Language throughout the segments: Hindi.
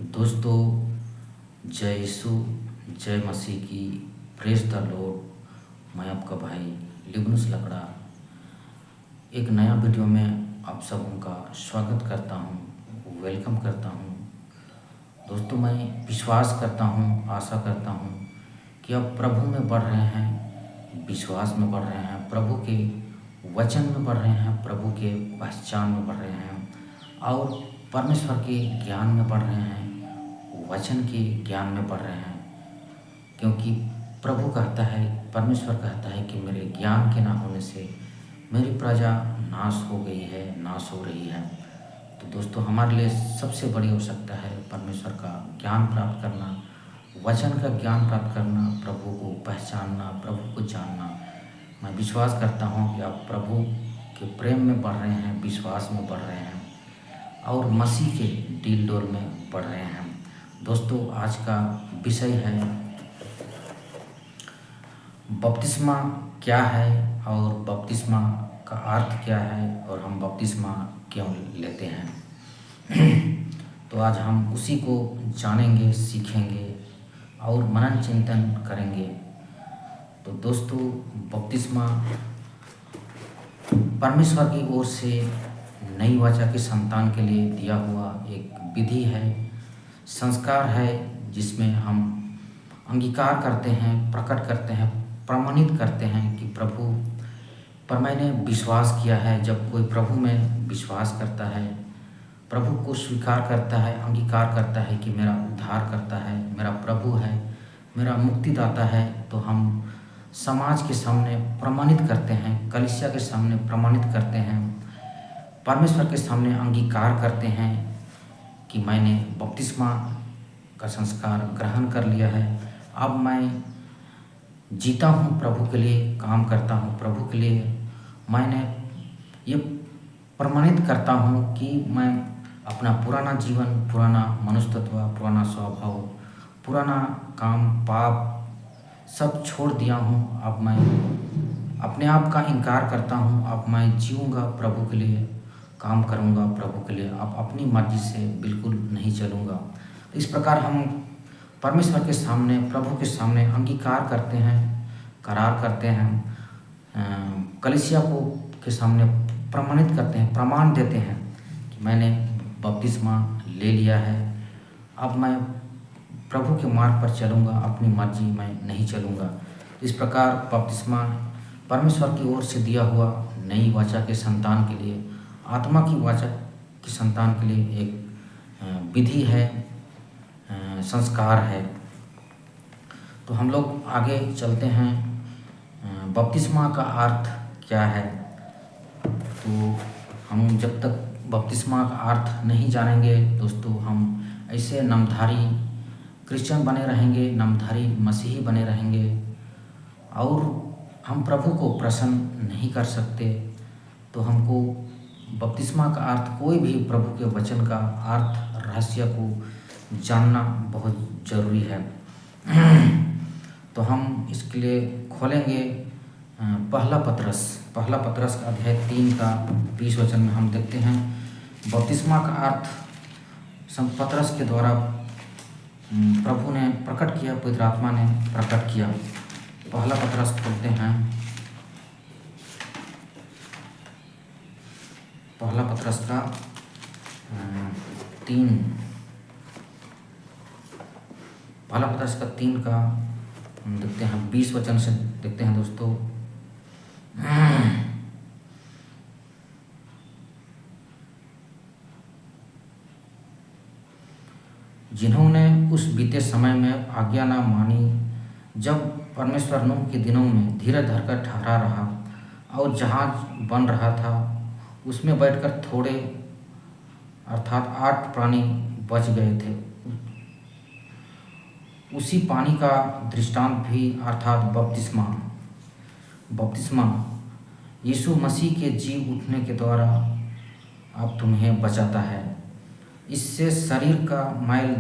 दोस्तों, जय यीशु, जय मसीह की। Praise the Lord. मैं आपका भाई लिबनुस लकड़ा एक नया वीडियो में आप सबों का स्वागत करता हूं, वेलकम करता हूं। दोस्तों, मैं विश्वास करता हूं, आशा करता हूं कि आप प्रभु में बढ़ रहे हैं, विश्वास में बढ़ रहे हैं, प्रभु के वचन में बढ़ रहे हैं, प्रभु के पहचान में बढ़ रहे हैं और परमेश्वर के ज्ञान में बढ़ रहे हैं, वचन के ज्ञान में बढ़ रहे हैं। क्योंकि प्रभु कहता है, परमेश्वर कहता है कि मेरे ज्ञान के ना होने से मेरी प्रजा नाश हो गई है, नाश हो रही है। तो दोस्तों, हमारे लिए सबसे बड़ी आवश्यकता है परमेश्वर का ज्ञान प्राप्त करना, वचन का ज्ञान प्राप्त करना, प्रभु को पहचानना, प्रभु को जानना। मैं विश्वास करता हूँ कि आप प्रभु के प्रेम में बढ़ रहे हैं, विश्वास में बढ़ रहे हैं और मसीह के डील डोल में बढ़ रहे हैं। दोस्तों, आज का विषय है बपतिस्मा क्या है और बपतिस्मा का अर्थ क्या है और हम बपतिस्मा क्यों लेते हैं। तो आज हम उसी को जानेंगे, सीखेंगे और मनन चिंतन करेंगे। तो दोस्तों, बपतिस्मा परमेश्वर की ओर से नई वाचा की संतान के लिए दिया हुआ एक विधि है, संस्कार है, जिसमें हम अंगीकार करते हैं, प्रकट करते हैं, प्रमाणित करते हैं कि प्रभु पर मैंने विश्वास किया है। जब कोई प्रभु में विश्वास करता है, प्रभु को स्वीकार करता है, अंगीकार करता है कि मेरा उद्धार करता है, मेरा प्रभु है, मेरा मुक्तिदाता है, तो हम समाज के सामने प्रमाणित करते हैं, कलीसिया के सामने प्रमाणित करते हैं, परमेश्वर के सामने अंगीकार करते हैं कि मैंने बपतिस्मा का संस्कार ग्रहण कर लिया है। अब मैं जीता हूँ, प्रभु के लिए काम करता हूँ, प्रभु के लिए मैंने ये प्रमाणित करता हूँ कि मैं अपना पुराना जीवन, पुराना मनुष्यत्व, पुराना स्वभाव, पुराना काम, पाप सब छोड़ दिया हूँ। अब मैं अपने आप का इनकार करता हूँ। अब मैं जीऊँगा, प्रभु के लिए काम करूँगा, प्रभु के लिए अब अपनी मर्जी से बिल्कुल नहीं चलूँगा। तो इस प्रकार हम परमेश्वर के सामने, प्रभु के सामने अंगीकार करते हैं, करार करते हैं, कलीसिया को के सामने प्रमाणित करते हैं, प्रमाण देते हैं कि मैंने बपतिस्मा ले लिया है। अब मैं प्रभु के मार्ग पर चलूँगा, अपनी मर्जी मैं नहीं चलूँगा। इस प्रकार बपतिस्मा परमेश्वर की ओर से दिया हुआ नई वाचा के संतान के लिए, आत्मा की वाचा की संतान के लिए एक विधि है, संस्कार है। तो हम लोग आगे चलते हैं। बपतिस्मा का अर्थ क्या है? तो हम जब तक बपतिस्मा का अर्थ नहीं जानेंगे दोस्तों, हम ऐसे नामधारी क्रिश्चियन बने रहेंगे, नामधारी मसीही बने रहेंगे और हम प्रभु को प्रसन्न नहीं कर सकते। तो हमको बपतिस्मा का अर्थ, कोई भी प्रभु के वचन का अर्थ, रहस्य को जानना बहुत ज़रूरी है। तो हम इसके लिए खोलेंगे पहला पत्रस का अध्याय 3 का 20 वचन में हम देखते हैं बपतिस्मा का अर्थ संत पतरस के द्वारा प्रभु ने प्रकट किया, पवित्र आत्मा ने प्रकट किया। पहला पत्रस खोलते हैं। पहला पत्रस का 3 का देखते हैं, 20 वचन से देखते हैं दोस्तों। जिन्होंने उस बीते समय में आज्ञा न मानी, जब परमेश्वर नूह के दिनों में धीरज धरकर ठहरा रहा और जहाज बन रहा था, उसमें बैठकर थोड़े अर्थात 8 प्राणी बच गए थे। उसी पानी का दृष्टांत भी अर्थात बपतिस्मा यीशु मसीह के जी उठने के द्वारा अब तुम्हें बचाता है। इससे शरीर का मैल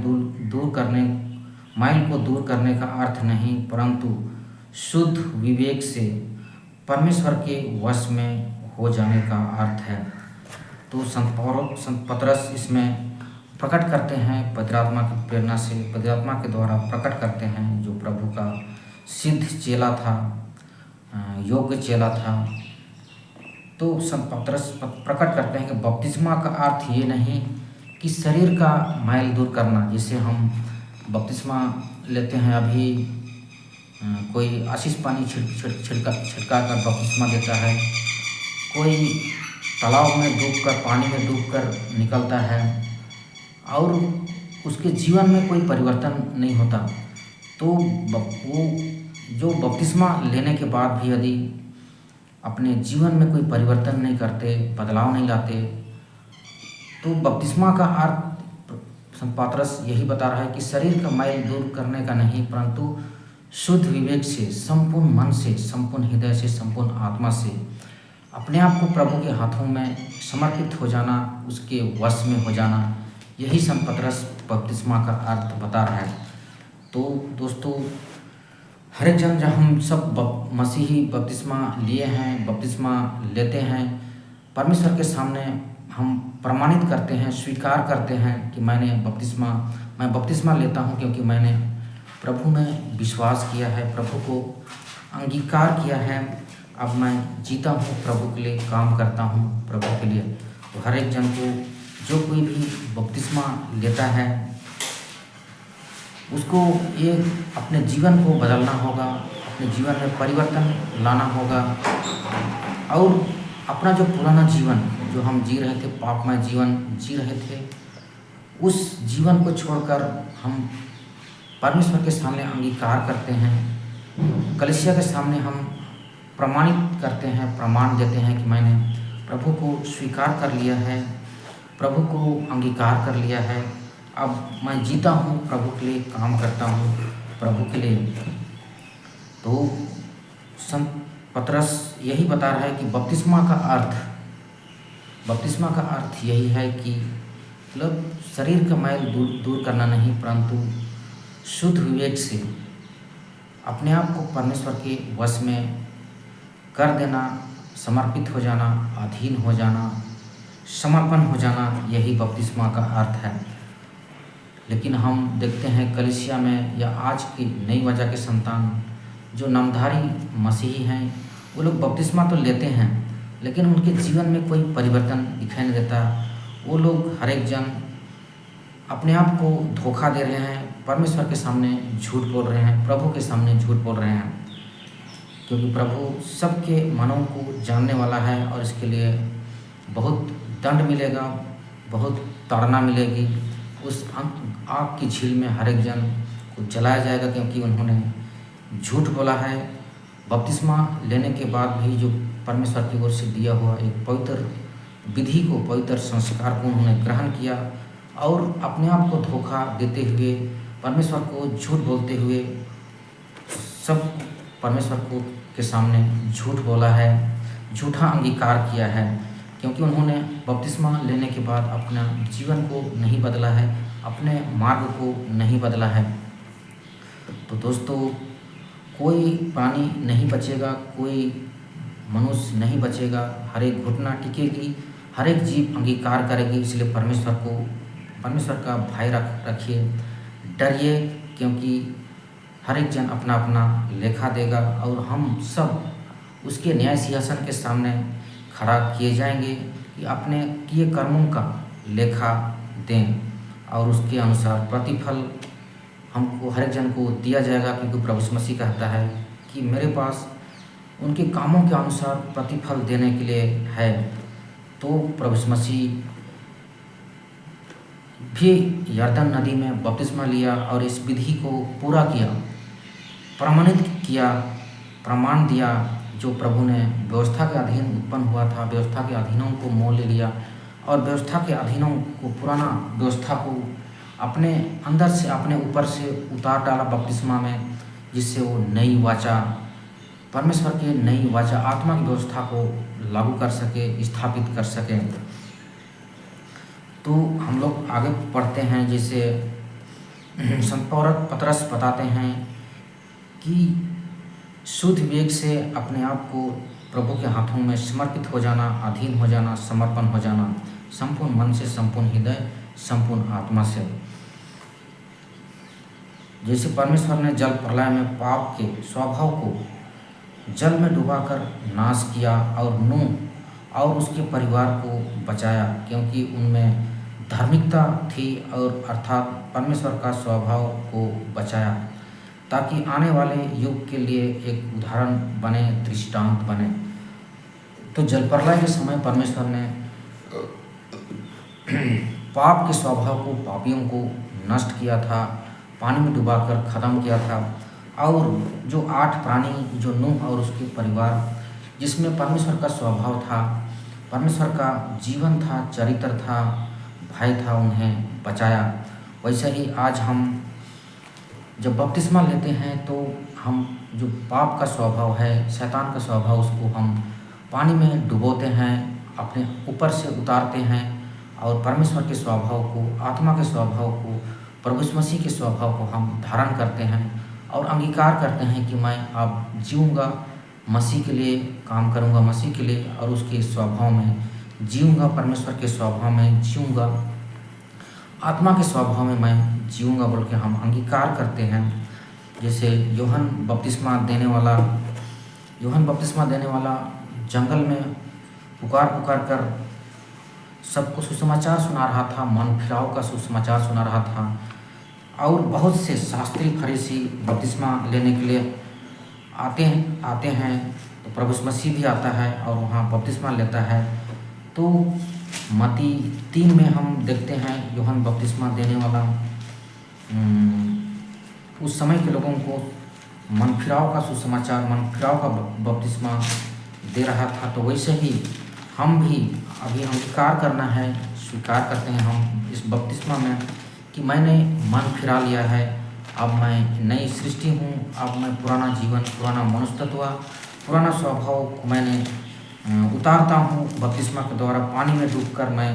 को दूर करने का अर्थ नहीं, परंतु शुद्ध विवेक से परमेश्वर के वश में हो जाने का अर्थ है। तो संत पतरस इसमें प्रकट करते हैं पवित्र आत्मा की प्रेरणा से, पवित्र आत्मा के द्वारा प्रकट करते हैं। जो प्रभु का सिद्ध चेला था, योग्य चेला था, तो संत पतरस प्रकट करते हैं कि बपतिस्मा का अर्थ ये नहीं कि शरीर का मैल दूर करना। जैसे हम बपतिस्मा लेते हैं, अभी कोई आशीष पानी छिड़का कर बपतिस्मा देता है, कोई तालाब में डूबकर, पानी में डूबकर निकलता है और उसके जीवन में कोई परिवर्तन नहीं होता। तो वो जो बपतिस्मा लेने के बाद भी यदि अपने जीवन में कोई परिवर्तन नहीं करते, बदलाव नहीं लाते, तो बपतिस्मा का अर्थ संत पतरस यही बता रहा है कि शरीर का मैल दूर करने का नहीं, परंतु शुद्ध विवेक से, संपूर्ण मन से, संपूर्ण हृदय से, संपूर्ण आत्मा से अपने आप को प्रभु के हाथों में समर्पित हो जाना, उसके वश में हो जाना, यही संत पतरस बपतिस्मा का अर्थ बता रहा है। तो दोस्तों, हर एक जन, जब हम सब मसीही बपतिस्मा लिए हैं, बपतिस्मा लेते हैं, परमेश्वर के सामने हम प्रमाणित करते हैं, स्वीकार करते हैं कि मैं बपतिस्मा लेता हूँ क्योंकि मैंने प्रभु में विश्वास किया है, प्रभु को अंगीकार किया है। अब मैं जीता हूँ प्रभु के लिए, काम करता हूँ प्रभु के लिए। तो हर एक जन को, जो कोई भी बपतिस्मा लेता है, उसको ये अपने जीवन को बदलना होगा, अपने जीवन में परिवर्तन लाना होगा और अपना जो पुराना जीवन जो हम जी रहे थे, पापमय जीवन जी रहे थे, उस जीवन को छोड़कर हम परमेश्वर के सामने अंगीकार करते हैं, कलीसिया के सामने हम प्रमाणित करते हैं, प्रमाण देते हैं कि मैंने प्रभु को स्वीकार कर लिया है, प्रभु को अंगीकार कर लिया है, अब मैं जीता हूँ प्रभु के लिए, काम करता हूँ प्रभु के लिए। तो संत पतरस यही बता रहा है कि बपतिस्मा का अर्थ यही है कि मतलब शरीर का मैल दूर करना नहीं, परंतु शुद्ध विवेक से अपने आप को परमेश्वर के वश में कर देना, समर्पित हो जाना, अधीन हो जाना, समर्पण हो जाना, यही बपतिस्मा का अर्थ है। लेकिन हम देखते हैं कलीसिया में या आज की नई वजह के संतान जो नामधारी मसीही हैं, वो लोग बपतिस्मा तो लेते हैं लेकिन उनके जीवन में कोई परिवर्तन दिखाई नहीं देता। वो लोग, हर एक जन अपने आप को धोखा दे रहे हैं, परमेश्वर के सामने झूठ बोल रहे हैं, प्रभु के सामने झूठ बोल रहे हैं, क्योंकि प्रभु सबके मनों को जानने वाला है और इसके लिए बहुत दंड मिलेगा, बहुत ताड़ना मिलेगी। उस आग की झील में हर एक जन को जलाया जाएगा क्योंकि उन्होंने झूठ बोला है। बपतिस्मा लेने के बाद भी जो परमेश्वर की ओर से दिया हुआ एक पवित्र विधि को, पवित्र संस्कार को उन्होंने ग्रहण किया और अपने आप को धोखा देते हुए, परमेश्वर को झूठ बोलते हुए सब परमेश्वर को के सामने झूठ बोला है, झूठा अंगीकार किया है, क्योंकि उन्होंने बपतिस्मा लेने के बाद अपना जीवन को नहीं बदला है, अपने मार्ग को नहीं बदला है। तो दोस्तों, कोई प्राणी नहीं बचेगा, कोई मनुष्य नहीं बचेगा, हर एक घुटना टिकेगी, हर एक जीव अंगीकार करेगी। इसलिए परमेश्वर का भय रखिए, डरिए, क्योंकि हर एक जन अपना अपना लेखा देगा और हम सब उसके न्याय सिंहासन के सामने खड़ा किए जाएंगे कि अपने किए कर्मों का लेखा दें और उसके अनुसार प्रतिफल हमको, हर एक जन को दिया जाएगा। क्योंकि प्रभु यीशु मसीह कहता है कि मेरे पास उनके कामों के अनुसार प्रतिफल देने के लिए है। तो प्रभु यीशु मसीह भी यरदन नदी में बपतिस्मा लिया और इस विधि को पूरा किया, प्रमाणित किया, प्रमाण दिया। जो प्रभु ने व्यवस्था के अधीन उत्पन्न हुआ था, व्यवस्था के अधीनों को मोल ले लिया और व्यवस्था के अधीनों को, पुराना व्यवस्था को अपने अंदर से, अपने ऊपर से उतार डाला बपतिस्मा में, जिससे वो नई वाचा, परमेश्वर की नई वाचा, आत्मा की व्यवस्था को लागू कर सके, स्थापित कर सके। तो हम लोग आगे पढ़ते हैं। जैसे संत पतरस बताते हैं कि शुद्ध विवेक से अपने आप को प्रभु के हाथों में समर्पित हो जाना, अधीन हो जाना, समर्पण हो जाना, संपूर्ण मन से, संपूर्ण हृदय, संपूर्ण आत्मा से। जैसे परमेश्वर ने जल प्रलय में पाप के स्वभाव को जल में डुबाकर नाश किया और नूह और उसके परिवार को बचाया, क्योंकि उनमें धार्मिकता थी, और अर्थात परमेश्वर का स्वभाव को बचाया, ताकि आने वाले युग के लिए एक उदाहरण बने, दृष्टांत बने। तो जल प्रलय के समय परमेश्वर ने पाप के स्वभाव को, पापियों को नष्ट किया था, पानी में डुबाकर ख़त्म किया था। और जो 8 प्राणी, जो नूह और उसके परिवार, जिसमें परमेश्वर का स्वभाव था, परमेश्वर का जीवन था, चरित्र था, भय था, उन्हें बचाया। वैसे ही आज हम जब बपतिस्मा लेते हैं तो हम जो पाप का स्वभाव है, शैतान का स्वभाव, उसको हम पानी में डुबोते हैं, अपने ऊपर से उतारते हैं, और परमेश्वर के स्वभाव को, आत्मा के स्वभाव को, प्रभु यीशु मसीह के स्वभाव को हम धारण करते हैं और अंगीकार करते हैं कि मैं अब जीऊँगा, मसीह के लिए काम करूँगा, मसीह के लिए, और उसके स्वभाव में जीऊँगा, परमेश्वर के स्वभाव में जीऊँगा, आत्मा के स्वभाव में मैं जीऊँगा बोल के हम अंगीकार करते हैं। जैसे यूहन्ना बपतिस्मा देने वाला जंगल में पुकार कर सबको सुसमाचार सुना रहा था, मन फिराव का सुसमाचार सुना रहा था। और बहुत से शास्त्री फरीसी बपतिस्मा लेने के लिए आते हैं। तो प्रभु यीशु मसीह भी आता है और वहाँ बपतिस्मा लेता है। तो मत्ती 3 में हम देखते हैं यूहन्ना बपतिस्मा देने वाला उस समय के लोगों को मन फिराव का सुसमाचार, मन फिराव का बपतिस्मा दे रहा था। तो वैसे ही हम भी अभी अंगीकार करना है, स्वीकार करते हैं हम इस बपतिस्मा में कि मैंने मन फिरा लिया है, अब मैं नई सृष्टि हूँ, अब मैं पुराना जीवन, पुराना मनुष्यत्व, पुराना स्वभाव को मैंने उतारता हूँ। बपतिस्मा के द्वारा पानी में डूबकर मैं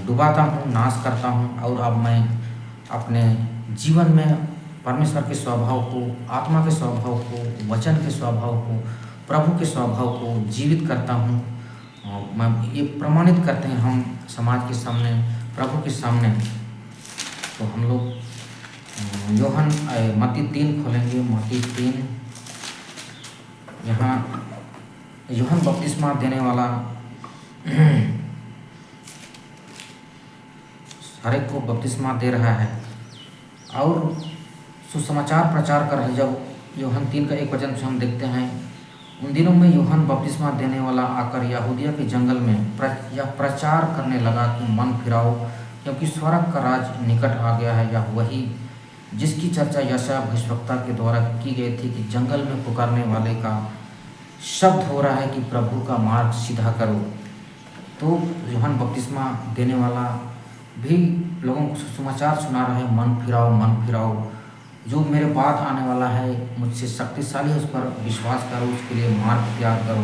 डुबाता हूँ, नाश करता हूँ, और अब मैं अपने जीवन में परमेश्वर के स्वभाव को, आत्मा के स्वभाव को, वचन के स्वभाव को, प्रभु के स्वभाव को जीवित करता हूँ। मैं ये प्रमाणित करते हैं हम समाज के सामने, प्रभु के सामने। तो हम लोग मत्ती 3 खोलेंगे, मत्ती 3। यहाँ यूहन्ना बपतिस्मा देने वाला हर एक को बपतिस्मा दे रहा है और सुसमाचार प्रचार कर रहा है। जब यूहन्ना 3 का 1 वचन से हम देखते हैं, उन दिनों में यूहन्ना बपतिस्मा देने वाला आकर यहूदिया के जंगल में यह प्रचार करने लगा कि मन फिराओ, क्योंकि स्वर्ग का राज निकट आ गया है। यह वही जिसकी चर्चा यशायाह भविष्यवक्ता के द्वारा की गई थी कि जंगल में पुकारने वाले का शब्द हो रहा है कि प्रभु का मार्ग सीधा करो। तो यूहन्ना बपतिस्मा देने वाला भी लोगों को सुसमाचार सुना रहा है, मन फिराओ, मन फिराओ, जो मेरे बाद आने वाला है मुझसे शक्तिशाली है, उस पर विश्वास करो, उसके लिए मार्ग तैयार करो।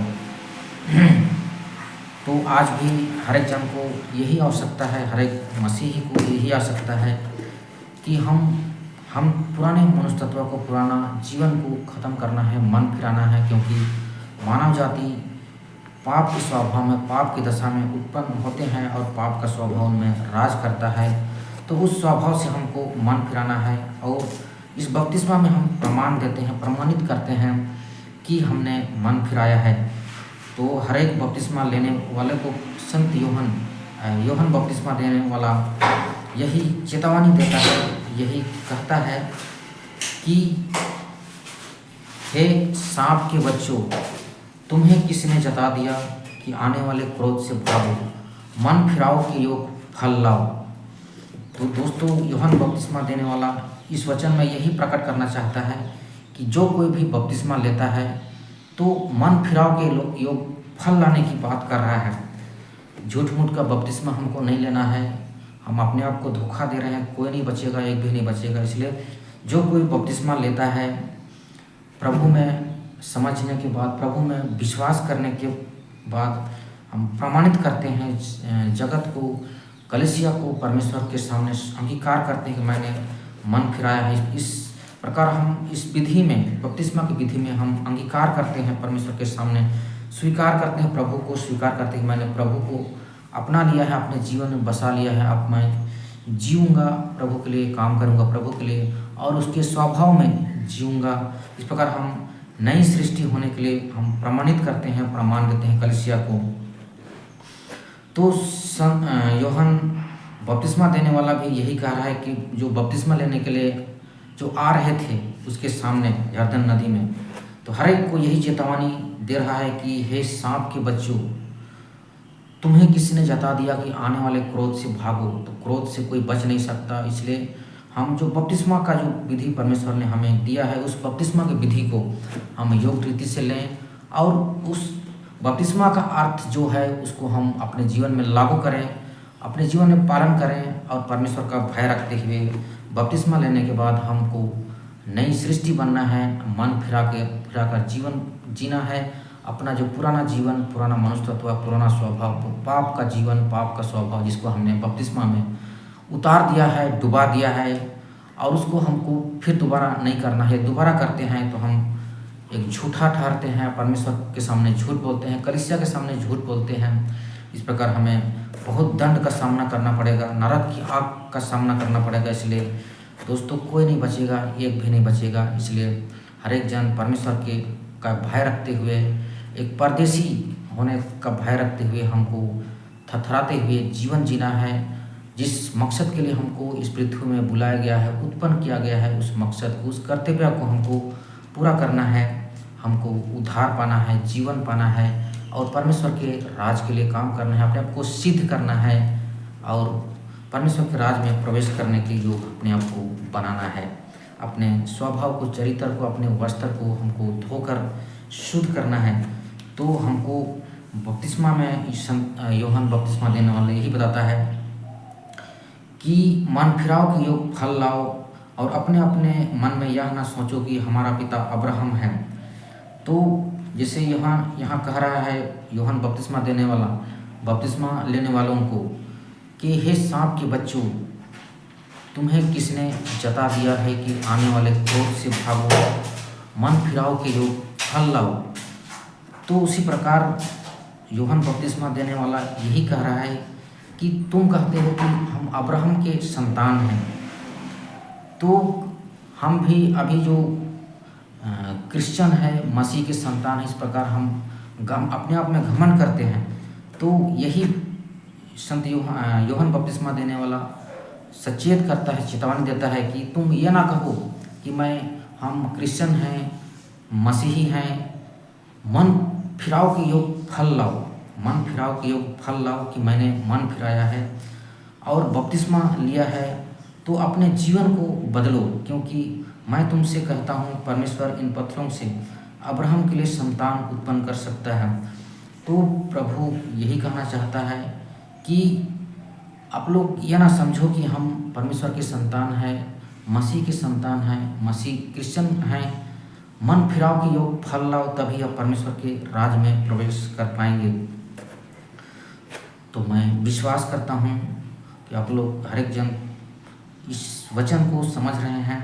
तो आज भी हर एक जन को यही आवश्यकता है, हर एक मसीही को यही आवश्यकता है कि हम पुराने मनुष्यत्व को, पुराना जीवन को ख़त्म करना है, मन फिराना है, क्योंकि मानव जाति पाप के स्वभाव में, पाप की दशा में उत्पन्न होते हैं और पाप का स्वभाव में राज करता है। तो उस स्वभाव से हमको मन फिराना है, और इस बपतिस्मा में हम प्रमाण देते हैं, प्रमाणित करते हैं कि हमने मन फिराया है। तो हर एक बपतिस्मा लेने वाले को संत यूहन्ना बपतिस्मा देने वाला यही चेतावनी देता है, यही कहता है कि हे सांप के बच्चों, तुम्हें किसने जता दिया कि आने वाले क्रोध से भागो, मन फिराओ के योग फल लाओ। तो दोस्तों, यूहन्ना बपतिस्मा देने वाला इस वचन में यही प्रकट करना चाहता है कि जो कोई भी बपतिस्मा लेता है तो मन फिराव के योग फल लाने की बात कर रहा है। झूठ मूठ का बपतिस्मा हमको नहीं लेना है, हम अपने आप को धोखा दे रहे हैं, कोई नहीं बचेगा, एक भी नहीं बचेगा। इसलिए जो कोई बपतिस्मा लेता है, प्रभु में समझने के बाद, प्रभु में विश्वास करने के बाद हम प्रमाणित करते हैं जगत को, कलीसिया को, परमेश्वर के सामने अंगीकार करते हैं कि मैंने मन फिराया है। इस प्रकार हम इस विधि में, बपतिस्मा की विधि में हम अंगीकार करते हैं, परमेश्वर के सामने स्वीकार करते हैं, प्रभु को स्वीकार करते हैं कि मैंने प्रभु को अपना लिया है, अपने जीवन में बसा लिया है। अब मैं जीऊँगा प्रभु के लिए, काम करूँगा प्रभु के लिए और उसके स्वभाव में जीऊँगा। इस प्रकार हम नई सृष्टि होने के लिए हम प्रमाणित करते हैं, प्रमाण देते हैं कलीसिया को। तो यूहन्ना बपतिस्मा देने वाला भी यही कह रहा है कि जो बपतिस्मा लेने के लिए जो आ रहे थे उसके सामने यरदन नदी में, तो हर एक को यही चेतावनी दे रहा है कि हे सांप के बच्चों, तुम्हें किसी ने जता दिया कि आने वाले क्रोध से भागो, तो क्रोध से कोई बच नहीं सकता। इसलिए हम जो बपतिस्मा का जो विधि परमेश्वर ने हमें दिया है, उस बपतिस्मा की विधि को हम योग रीति से लें और उस बपतिस्मा का अर्थ जो है उसको हम अपने जीवन में लागू करें, अपने जीवन में पालन करें और परमेश्वर का भय रखते हुए बपतिस्मा लेने के बाद हमको नई सृष्टि बनना है, मन फिरा कर जीवन जीना है। अपना जो पुराना जीवन, पुराना मनुष्यत्व, पुराना स्वभाव, पाप का जीवन, पाप का स्वभाव जिसको हमने बपतिस्मा में उतार दिया है, डुबा दिया है और उसको हमको फिर दोबारा नहीं करना है। दोबारा करते हैं तो हम एक झूठा ठहरते हैं, परमेश्वर के सामने झूठ बोलते हैं, कलीसिया के सामने झूठ बोलते हैं। इस प्रकार हमें बहुत दंड का सामना करना पड़ेगा, नरक की आग का सामना करना पड़ेगा। इसलिए दोस्तों कोई नहीं बचेगा, एक भी नहीं बचेगा। इसलिए हर एक जन परमेश्वर के का भय रखते हुए, एक परदेशी होने का भय रखते हुए हमको थरथराते हुए जीवन जीना है। जिस मकसद के लिए हमको इस पृथ्वी में बुलाया गया है, उत्पन्न किया गया है, उस मकसद को, उस कर्तव्य को हमको पूरा करना है। हमको उद्धार पाना है, जीवन पाना है और परमेश्वर के राज के लिए काम करना है, अपने आप को सिद्ध करना है और परमेश्वर के राज में प्रवेश करने के लिए अपने आप को बनाना है। अपने स्वभाव को, चरित्र को, अपने वस्त्र को हमको धोकर शुद्ध करना है। तो हमको बपतिस्मा में यूहन्ना बपतिस्मा देने वाले यही बताता है कि मन फिराओ के योग फल लाओ और अपने अपने मन में यह ना सोचो कि हमारा पिता अब्राहम है। तो जैसे यहाँ कह रहा है यूहन्ना बपतिस्मा देने वाला बपतिस्मा लेने वालों को कि हे सांप के बच्चों, तुम्हें किसने जता दिया है कि आने वाले क्रोध से भागो, मन फिराओ के योग फल लाओ। तो उसी प्रकार यूहन्ना बपतिस्मा देने वाला यही कह रहा है कि तुम कहते हो कि हम अब्राहम के संतान हैं, तो हम भी अभी जो क्रिश्चियन है, मसीह के संतान है, इस प्रकार हम अपने आप में घमंड करते हैं। तो यही संत यूहन्ना बपतिस्मा देने वाला सचेत करता है, चेतावनी देता है कि तुम ये ना कहो कि हम क्रिश्चियन हैं, मसीही हैं, मन फिराओ के योग फल लाओ, मन फिराओ के योग फल लाओ कि मैंने मन फिराया है और बपतिस्मा लिया है, तो अपने जीवन को बदलो। क्योंकि मैं तुमसे कहता हूँ परमेश्वर इन पत्थरों से अब्राहम के लिए संतान उत्पन्न कर सकता है। तो प्रभु यही कहना चाहता है कि आप लोग यह ना समझो कि हम परमेश्वर के संतान हैं, मसीह के संतान हैं, मसीह क्रिश्चियन हैं। मन फिराओ के योग फल लाओ, तभी आप परमेश्वर के राज में प्रवेश कर पाएंगे। तो मैं विश्वास करता हूँ कि आप लोग हर एक जन इस वचन को समझ रहे हैं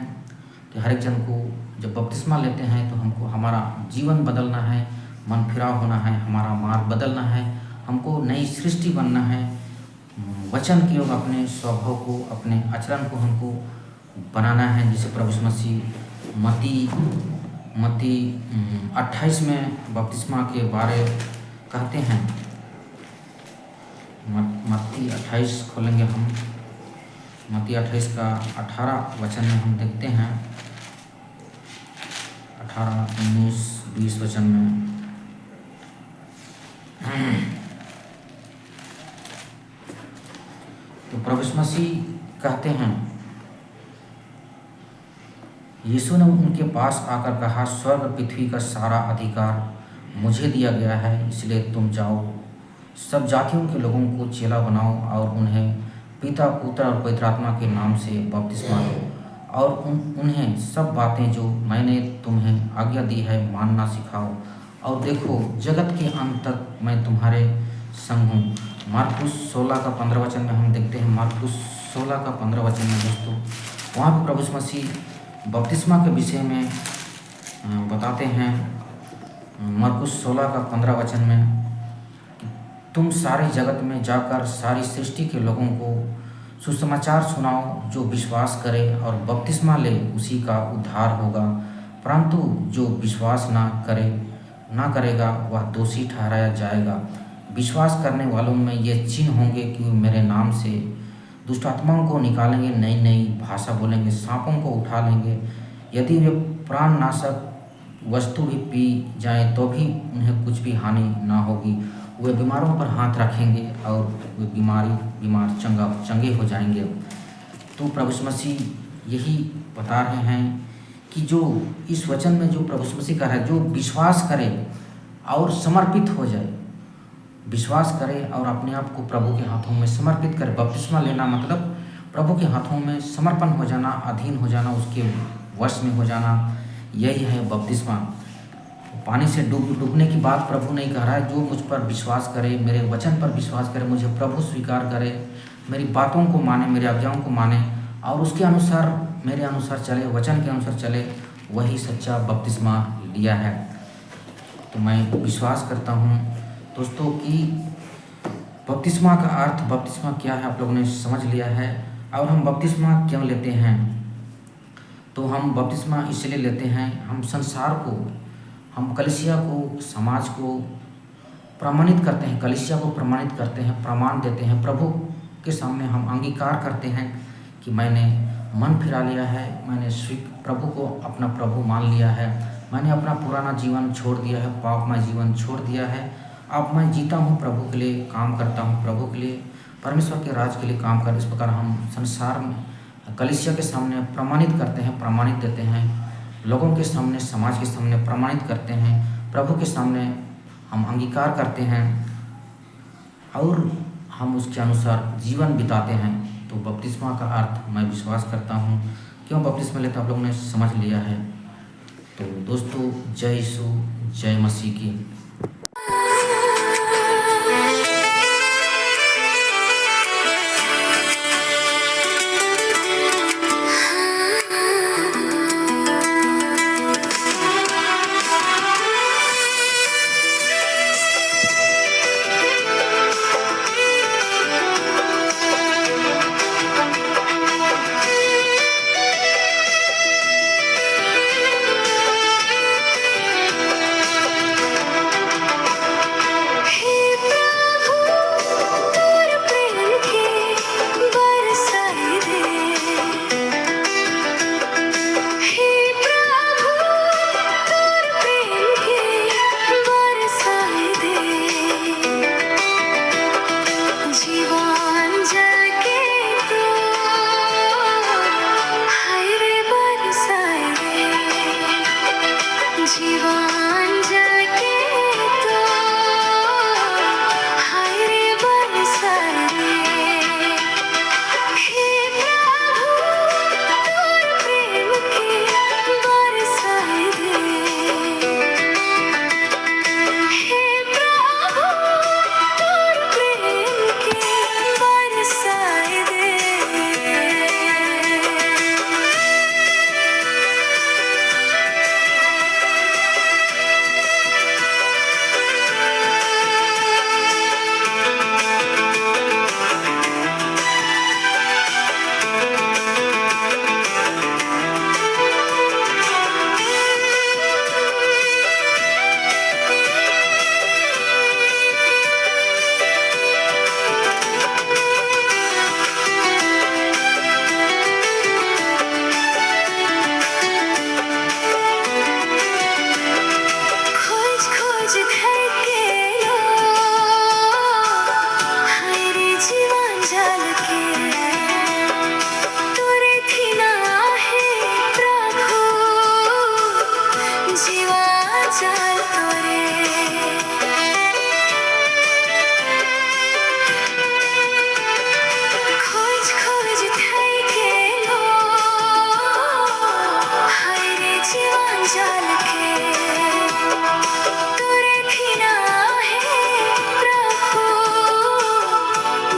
कि हर एक जन को जब बपतिस्मा लेते हैं तो हमको हमारा जीवन बदलना है, मन फिराव होना है, हमारा मार्ग बदलना है, हमको नई सृष्टि बनना है। वचन के योग अपने स्वभाव को, अपने आचरण को हमको बनाना है। जैसे प्रभु यीशु मसीह मत्ती 28 में बपतिस्मा के बारे कहते हैं। मत्ती 28 खोलेंगे हम, मत्ती 28 का 18 वचन में हम देखते हैं, 18, 19, 20 वचन में तो प्रभु यीशु मसीह कहते हैं, यीशु ने उनके पास आकर कहा, स्वर्ग पृथ्वी का सारा अधिकार मुझे दिया गया है, इसलिए तुम जाओ, सब जातियों के लोगों को चेला बनाओ और उन्हें पिता, पुत्र और पवित्र आत्मा के नाम से बपतिस्मा दो और उन्हें सब बातें जो मैंने तुम्हें आज्ञा दी है मानना सिखाओ। और देखो, जगत के अंत तक मैं तुम्हारे संग हूँ। मार्कुस 16 का 15 वचन में हम देखते हैं, मार्कुस 16 का 15 वचन में दोस्तों, वहाँ पर प्रभु यीशु मसीह बपतिस्मा के विषय में बताते हैं। मार्कुस 16 का 15 वचन में तुम सारे जगत में जाकर सारी सृष्टि के लोगों को सुसमाचार सुनाओ। जो विश्वास करे और बपतिस्मा ले उसी का उद्धार होगा, परंतु जो विश्वास ना करेगा वह दोषी ठहराया जाएगा। विश्वास करने वालों में ये चिन्ह होंगे कि वे मेरे नाम से दुष्ट आत्माओं को निकालेंगे, नई नई भाषा बोलेंगे, सांपों को उठा लेंगे, यदि वे प्राणनाशक वस्तु भी पी जाएं तो भी उन्हें कुछ भी हानि ना होगी। वे बीमारों पर हाथ रखेंगे और वे बीमार चंगे हो जाएंगे। तो प्रभु यीशु मसीह यही बता रहे हैं कि जो इस वचन में जो प्रभु यीशु मसीह कह रहा है, जो विश्वास करे और समर्पित हो जाए, विश्वास करे और अपने आप को प्रभु के हाथों में समर्पित करे। बपतिस्मा लेना मतलब प्रभु के हाथों में समर्पण हो जाना, अधीन हो जाना, उसके वश में हो जाना, यही है बपतिस्मा। पानी से डूबने की बात प्रभु नहीं कह रहा है। जो मुझ पर विश्वास करे, मेरे वचन पर विश्वास करे, मुझे प्रभु स्वीकार करे, मेरी बातों को माने, मेरी आज्ञाओं को माने और उसके अनुसार, मेरे अनुसार चले, वचन के अनुसार चले, वही सच्चा बपतिस्मा लिया है। तो मैं विश्वास करता हूँ दोस्तों कि बपतिस्मा का अर्थ, बपतिस्मा क्या है, आप लोगों ने समझ लिया है। और हम बपतिस्मा क्यों लेते हैं? तो हम बपतिस्मा इसलिए लेते हैं, हम संसार को, हम कलीसिया को, समाज को प्रमाणित करते हैं, कलीसिया को प्रमाणित करते हैं, प्रमाण देते हैं। प्रभु के सामने हम अंगीकार करते हैं कि मैंने मन फिरा लिया है, मैंने प्रभु को अपना प्रभु मान लिया है, मैंने अपना पुराना जीवन छोड़ दिया है, पापमय जीवन छोड़ दिया है। अब मैं जीता हूँ, प्रभु के लिए काम करता हूँ, प्रभु के लिए, परमेश्वर के राज के लिए काम कर। इस प्रकार हम संसार में कलीसिया के सामने प्रमाणित करते हैं, प्रमाणित देते हैं, लोगों के सामने, समाज के सामने प्रमाणित करते हैं, प्रभु के सामने हम अंगीकार करते हैं और हम उसके अनुसार जीवन बिताते हैं। तो बपतिस्मा का अर्थ मैं विश्वास करता हूँ, क्यों बपतिस्मा लेते आप लोगों ने समझ लिया है। तो दोस्तों, जय यीशु, जय मसीह की।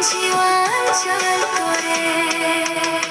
जीवन चल तोरे।